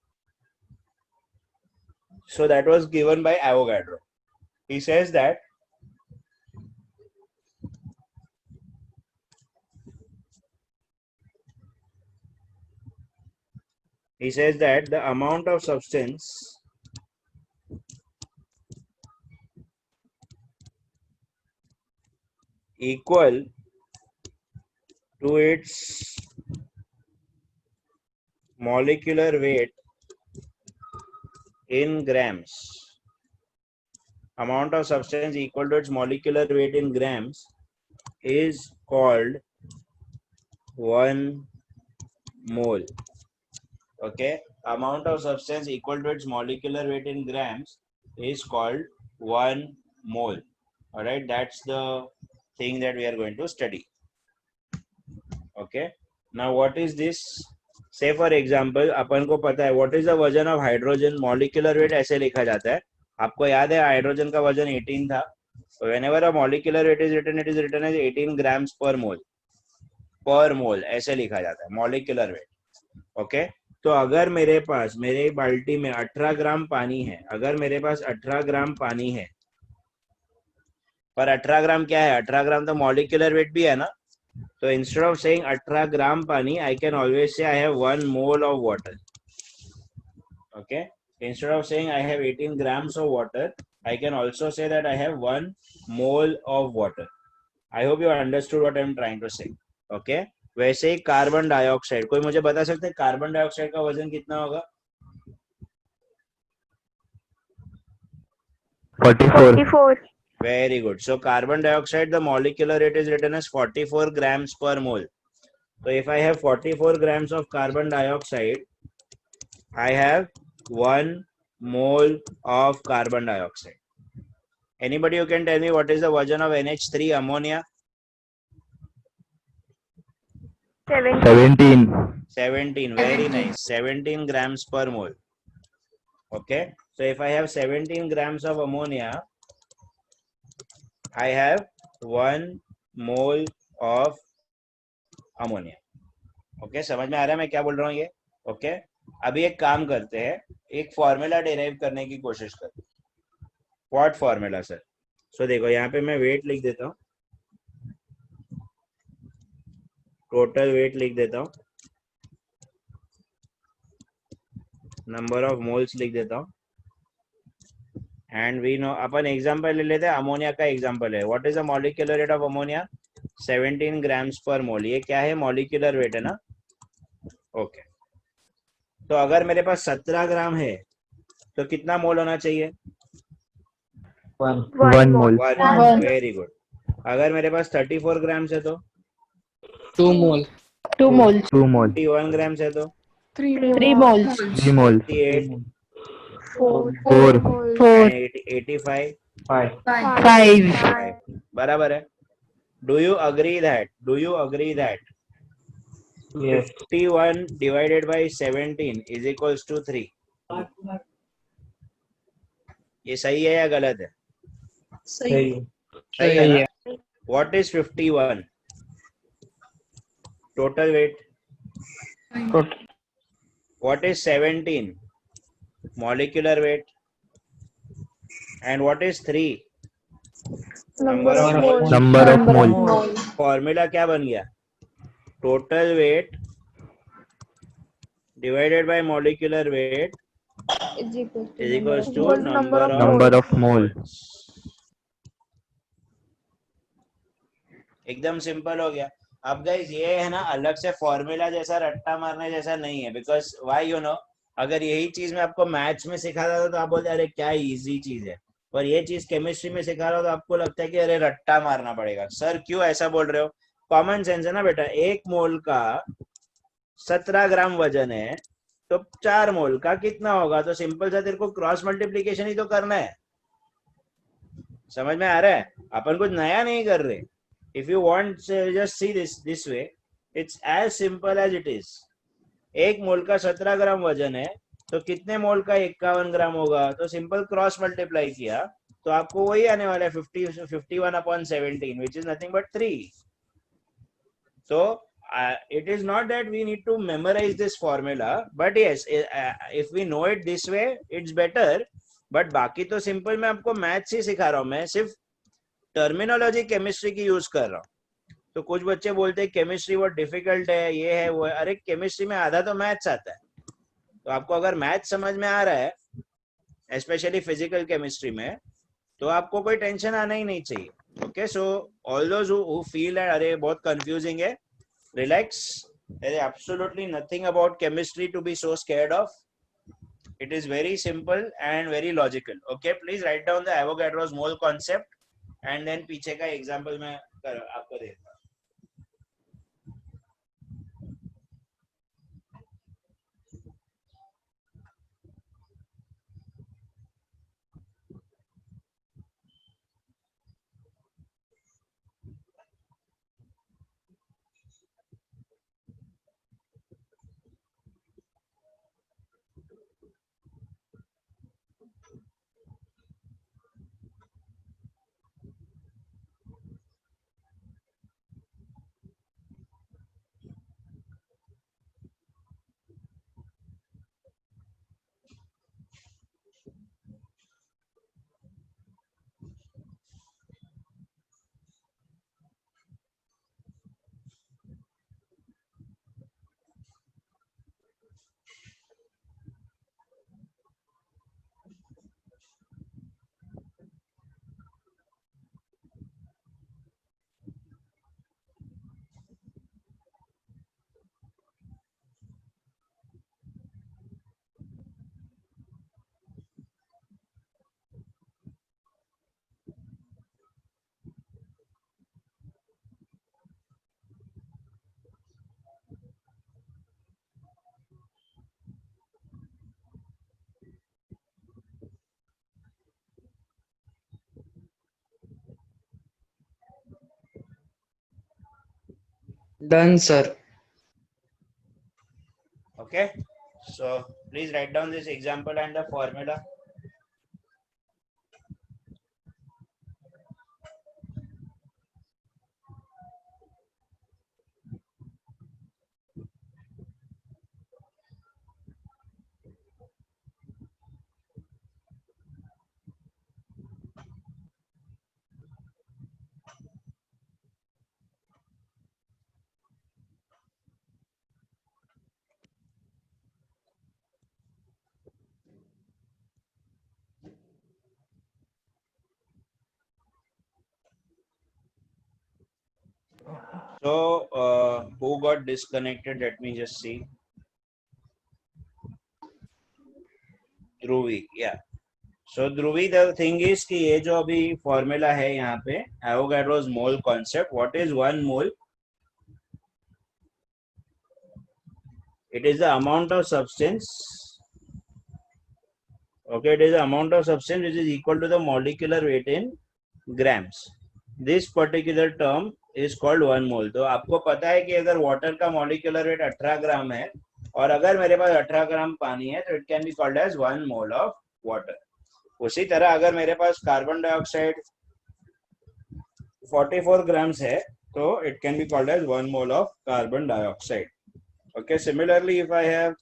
So that was given by Avogadro. He says that the amount of substance equal to its molecular weight in grams. Amount of substance equal to its molecular weight in grams is called 1 mole. Okay, amount of substance equal to its molecular weight in grams is called 1 mole. All right, that's the thing that we are going to study. Okay, now what is this? Say for example, अपन को पता है what is the वजन of hydrogen, molecular weight ऐसे लिखा जाता है। आपको याद है हाइड्रोजन का वजन 18 था, so whenever a molecular weight is written, it is written as 18 grams per mole. पर मोल ऐसे लिखा जाता है molecular weight. ओके, तो अगर मेरे पास मेरे बाल्टी में 18 ग्राम पानी है, अगर मेरे पास 18 ग्राम पानी है, पर 18 ग्राम क्या है? 18 ग्राम तो molecular weight भी है ना, तो instead of saying 18 ग्राम पानी, I can always say I have 1 mole of water. Okay, instead of saying I have 18 grams of water, I can also say that I have 1 mole of water. I hope you understood what I am trying to say. Okay, वैसे ही carbon dioxide, कोई मुझे बता सकते हैं carbon dioxide का वजन कितना होगा? 44. Very good. So carbon dioxide, the molecular weight is written as 44 grams per mole. So if I have 44 grams of carbon dioxide, I have 1 mole of carbon dioxide. Anybody who can tell me what is the version of NH3 ammonia? 17. 17. Very nice. 17 grams per mole. Okay. So if I have 17 grams of ammonia, I have 1 mole of ammonia. Okay, समझ में आ रहा है मैं क्या बोल रहा हूँ ये? Okay, अभी एक काम करते हैं, एक फॉर्मूला डिराइव करने की कोशिश करते हैं. What formula sir? सो देखो यहाँ पे मैं वेट लिख देता हूँ, टोटल वेट लिख देता हूँ, नंबर ऑफ मोल्स लिख देता हूँ, एंड वी नो, अपन एग्जांपल ले लेते हैं, अमोनिया का एग्जांपल है. What is the molecular rate of ammonia? 17 grams per mole. ये क्या है? मॉलिक्यूलर वेट है ना. ओके, तो अगर मेरे पास 17 ग्राम है तो कितना मोल होना चाहिए? 1 mole. 1. Very good. अगर मेरे पास 34 ग्राम्स है तो? 2 mole. 2 moles. 2 mole. 51 ग्राम्स है तो? 3 moles. 3 moles. 58 4. 4. 85 5. बराबर है. Do you agree that Yes. 51 divided by 17 is equals to 3? ये सही है या गलत है? सही सही है ना? What is 51? total weight. Total. What is 17? Molecular weight. And what is 3? Number of moles. Number of moles. Formula क्या बन गया? Total weight divided by molecular weight is equals to Number of moles. एकदम simple हो गया. अब guys ये है ना, अलग से फॉर्मूला जैसा रट्टा मारने जैसा नहीं है. बिकॉज व्हाई यू नो, अगर यही चीज मैं आपको मैथ्स में सिखाता था तो आप बोलते अरे क्या इजी चीज है, और ये चीज केमिस्ट्री में सिखा रहा हो तो आपको लगता है कि अरे रट्टा मारना पड़ेगा. सर क्यों ऐसा बोल रहे हो? कॉमन सेंस है ना बेटा. 1 मोल का 17 ग्राम वजन है तो 4 मोल का कितना होगा? तो सिंपल सा तेरे को क्रॉस मल्टीप्लीकेशन ही तो करना है. समझ में आ रहा है? अपन कुछ नया नहीं कर रहे. If you want just see this way, it's as simple as it is. 1 mole का 17 ग्राम वजन है तो कितने मोल का 51 ग्राम होगा? तो सिंपल क्रॉस मल्टीप्लाई किया तो आपको वही आने वाला है 51/17, which is nothing but 3. So it is not that we need to memorize this formula, but yes, if we know it this way, it's better. But बाकी तो सिंपल मैं आपको मैथ्स ही सिखा रहा हूँ. मैं सिर्फ टर्मिनोलॉजी केमिस्ट्री की यूज कर रहा हूँ. तो कुछ बच्चे बोलते हैं केमिस्ट्री बहुत डिफिकल्ट है, ये है वो है. अरे केमिस्ट्री में आधा तो मैथ्स आता है. तो आपको अगर मैथ्स समझ में आ रहा है, स्पेशली फिजिकल केमिस्ट्री में, तो आपको कोई टेंशन आना ही नहीं चाहिए. Okay, so all those who feel अरे बहुत कंफ्यूजिंग है, relax. There is absolutely nothing about chemistry to be so scared of. It is very simple and very logical. Okay, please write down the Avogadro's mole concept and then पीछे का example मैं आपको देता हूँ. Done, sir. Okay, so please write down this example and the formula. So who got disconnected? Let me just see. Dhruvi, yeah. So Dhruvi, the thing is कि ये जो अभी फॉर्मूला है यहाँ पे Avogadro's mole concept. What is 1 mole? It is the amount of substance. Okay, it is the amount of substance which is equal to the molecular weight in grams. This particular term is called 1 mole. तो आपको पता है कि अगर water का molecular weight 18 ग्राम है और अगर मेरे पास 18 ग्राम पानी है तो it can be called as 1 mole of water. उसी तरह अगर मेरे पास कार्बन डाइऑक्साइड 44 ग्राम्स है so it can be called as 1 mole of carbon dioxide. Okay, similarly if I have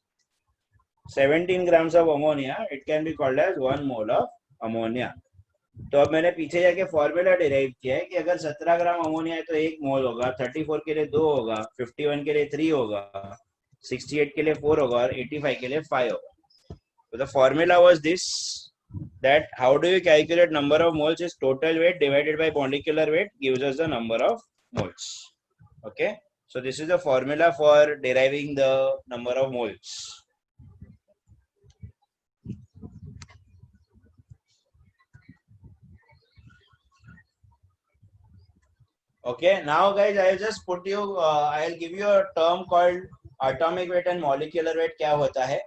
17 grams of ammonia, it can be called as 1 mole of ammonia. तो अब मैंने पीछे जाके फॉर्मूला डिराइव किया है कि अगर 17 ग्राम अमोनिया है तो 1 मोल होगा, 34 के लिए 2 होगा, 51 के लिए 3 होगा, 68 के लिए 4 होगा और 85 के लिए 5 होगा. So the formula was this, that how do you calculate number of moles is total weight divided by molecular weight gives us the number of moles. Okay, so this is the formula for deriving the number of moles. Okay, now guys, I'll just put you, I'll give you a term called atomic weight and molecular weight. क्या होता है?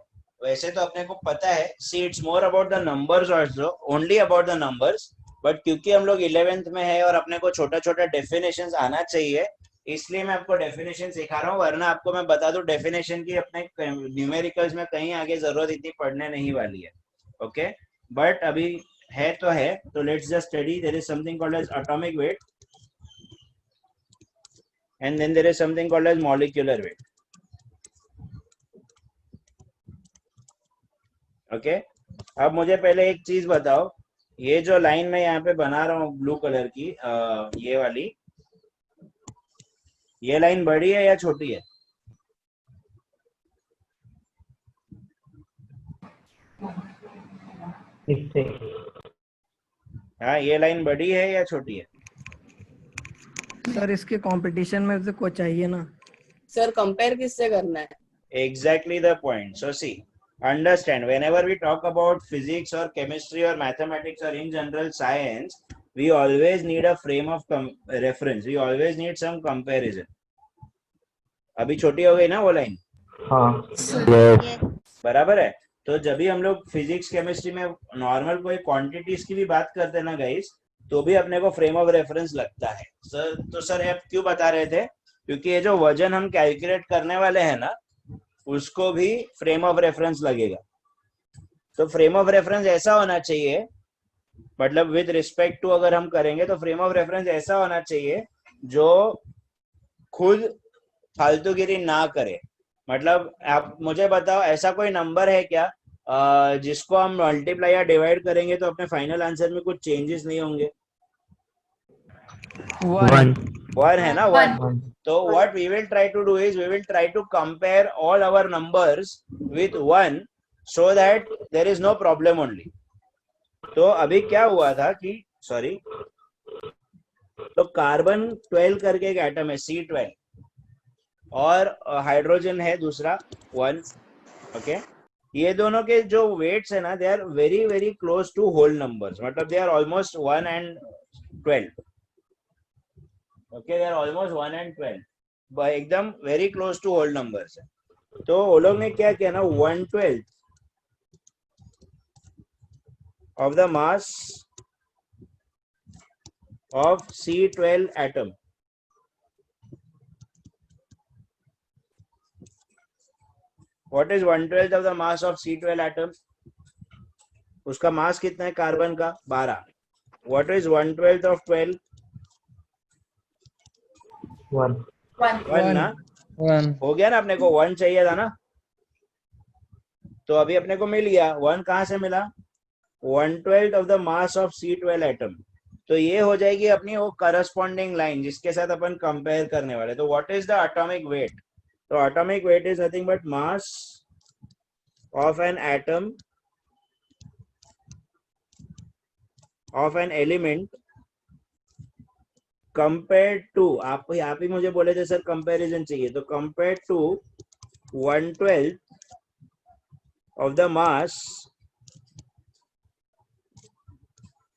वैसे तो अपने को पता है. See, it's more about the numbers also, only about the numbers. But क्योंकि हम लोग 11th में है और अपने को छोटा छोटा definitions आना चाहिए, इसलिए मैं आपको definition सिखा रहा हूँ. वरना आपको मैं बता दूं definition की अपने numericals में कहीं आगे जरूरत इतनी पढ़ने नहीं वाली है. Okay, but अभी है तो है. तो let's just study. There is something called as atomic weight. And then there is something called as molecular weight. Okay, अब मुझे पहले एक चीज बताओ, ये जो लाइन मैं यहाँ पे बना रहा हूँ ब्लू कलर की, ये वाली, ये लाइन बड़ी है या छोटी है? हाँ, ये लाइन बड़ी है या छोटी है? सर इसके कंपटीशन में तो को चाहिए ना. सर कंपेयर किससे करना है? Exactly the point. So see, understand, whenever we talk about physics or chemistry or mathematics or in general science, we always need a frame of reference. We always need some comparison. अभी छोटी हो गई ना वो line? हाँ. Yes. बराबर है. तो जब भी हम लोग फिजिक्स केमिस्ट्री में नॉर्मल कोई क्वांटिटीज की भी बात करते हैं ना गाइस, तो भी अपने को फ्रेम ऑफ रेफरेंस लगता है. सर तो सर आप क्यों बता रहे थे? क्योंकि ये जो वजन हम कैलकुलेट करने वाले हैं ना, उसको भी फ्रेम ऑफ रेफरेंस लगेगा. तो फ्रेम ऑफ रेफरेंस ऐसा होना चाहिए, मतलब विद रिस्पेक्ट टू अगर हम करेंगे तो फ्रेम ऑफ रेफरेंस ऐसा होना चाहिए जो खुद फालतूगिरी ना करे. मतलब आप मुझे बताओ, ऐसा कोई नंबर है क्या जिसको हम मल्टीप्लाई या डिवाइड करेंगे तो अपने फाइनल आंसर में कुछ चेंजेस नहीं होंगे? 1 है ना, 1. तो what we will try to do is we will try to compare all our numbers with 1 so that there is no problem only. तो अभी क्या हुआ था कि सॉरी, तो कार्बन 12 करके एक एटम है C12 और हाइड्रोजन है दूसरा 1. ओके, ये दोनों के जो वेट्स है ना, they are very very close to whole numbers. मतलब दे आर ऑलमोस्ट 1 and 12. ओके, दे आर ऑलमोस्ट 1 and 12, एकदम very close to whole numbers है. तो वो लोग ने क्या किया ना, 1/12 of the mass of C12 atom. What is 1/12 of the mass of C12 atom? उसका मास कितना है कार्बन का? 12. What is 1/12 of 12? 1 ना? 1. हो गया ना, अपने को 1 चाहिए था ना, तो अभी अपने को मिल गया. 1 कहाँ से मिला? 1/12 of the mass of C12 atom. तो ये हो जाएगी अपनी वो करस्पॉन्डिंग लाइन जिसके साथ अपन कंपेयर करने वाले. तो what is the atomic weight? तो atomic weight is nothing but mass of an atom of an element compare to, आप ही मुझे बोले थे सर कंपैरिजन चाहिए, तो compare to 1/12 of the mass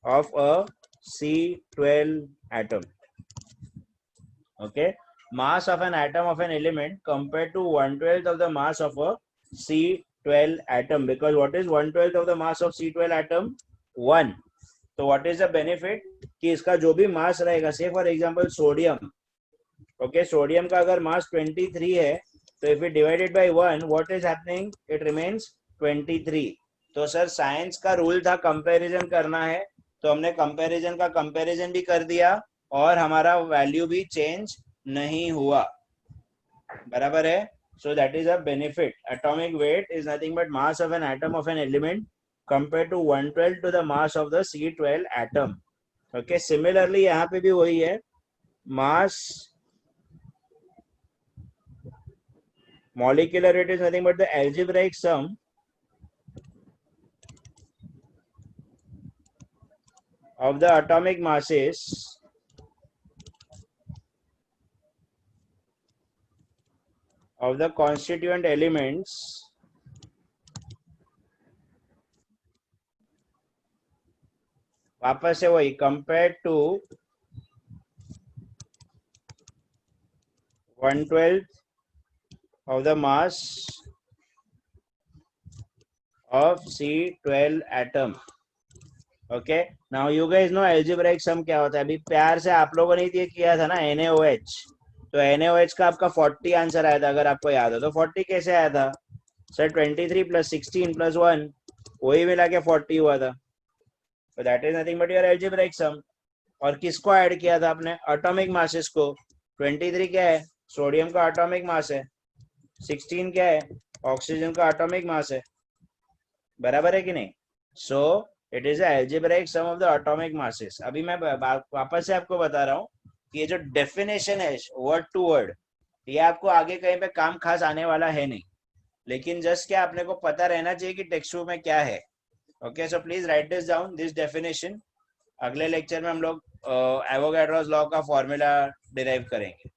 of a C12 atom. Okay, mass of an atom of an element compared to 1/12 of the mass of a C12 atom, because what is 1/12 of the mass of C12 atom? 1. तो what is the benefit कि इसका जो भी मास रहेगा, से for example sodium, okay, sodium का अगर मास 23 है, तो if it divided by 1, what is happening? It remains 23. तो सर साइंस का रूल था कंपैरिजन करना है, तो हमने कंपैरिजन का कंपैरिजन भी कर दिया और हमारा वैल्यू भी चेंज नहीं हुआ, बराबर है. So that is a benefit. Atomic weight is nothing but mass of an atom of an element compared to 112 to the mass of the C12 atom. Okay, similarly यहाँ पे भी वही है, mass molecular weight is nothing but the algebraic sum of the atomic masses of the constituent elements वापस से वही compared to 1/12 of the mass of C12 atom. Okay, now you guys know algebraic sum क्या होता है. अभी प्यार से आप लोगों ने ये किया था ना NaOH, तो NaOH का आपका 40 आंसर आया था, अगर आपको याद हो तो. 40 कैसे आया था सर? 23 + 16 + 1 वही मिला के 40 हुआ था. So that is nothing but your algebraic sum. और किसको ऐड किया था आपने? एटॉमिक मासेस को. 23 क्या है? सोडियम का एटॉमिक मास है. 16 क्या है? ऑक्सीजन का एटॉमिक मास है, बराबर है कि नहीं? So it is algebraic sum of the atomic masses. अभी मैं वापस से आपको बता रहा हूँ कि ये जो डेफिनेशन है वर्ड टू वर्ड, ये आपको आगे कहीं पे काम खास आने वाला है नहीं, लेकिन जस्ट क्या आपने को पता रहना चाहिए कि टेक्स्ट बुक में क्या है. Okay, so please write this down, this definition. अगले लेक्चर में हम लोग एवोगाड्रोस लॉ का फॉर्मूला डिराइव करेंगे.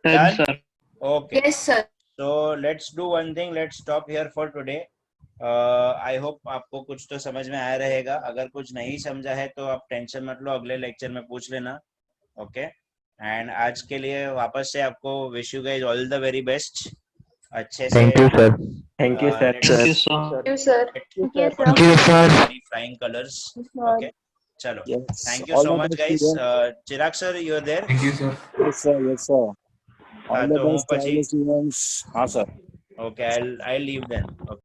Done, sir. Okay. Yes, sir. So let's do one thing. Let's stop here for today. I hope आपको कुछ तो समझ में आया रहेगा. अगर कुछ नहीं समझा है तो आप टेंशन मत लो, अगले लेक्चर में पूछ लेना. ओके, एंड आज के लिए वापस से आपको wish you guys all the very best. अच्छे से. Thank you, sir. Thank you, sir. Thank you, sir. Thank you, sir. Thank you, sir. Flying colors. Sir. Okay. चलो. Yes. Thank you All so the much, best, guys. students. Chirag sir, you're there? Thank you, sir. Yes, sir. Yes, sir. हाँ, All the तो हूँ best, all પછી. the students. हाँ, sir. Okay, I'll leave then. Okay.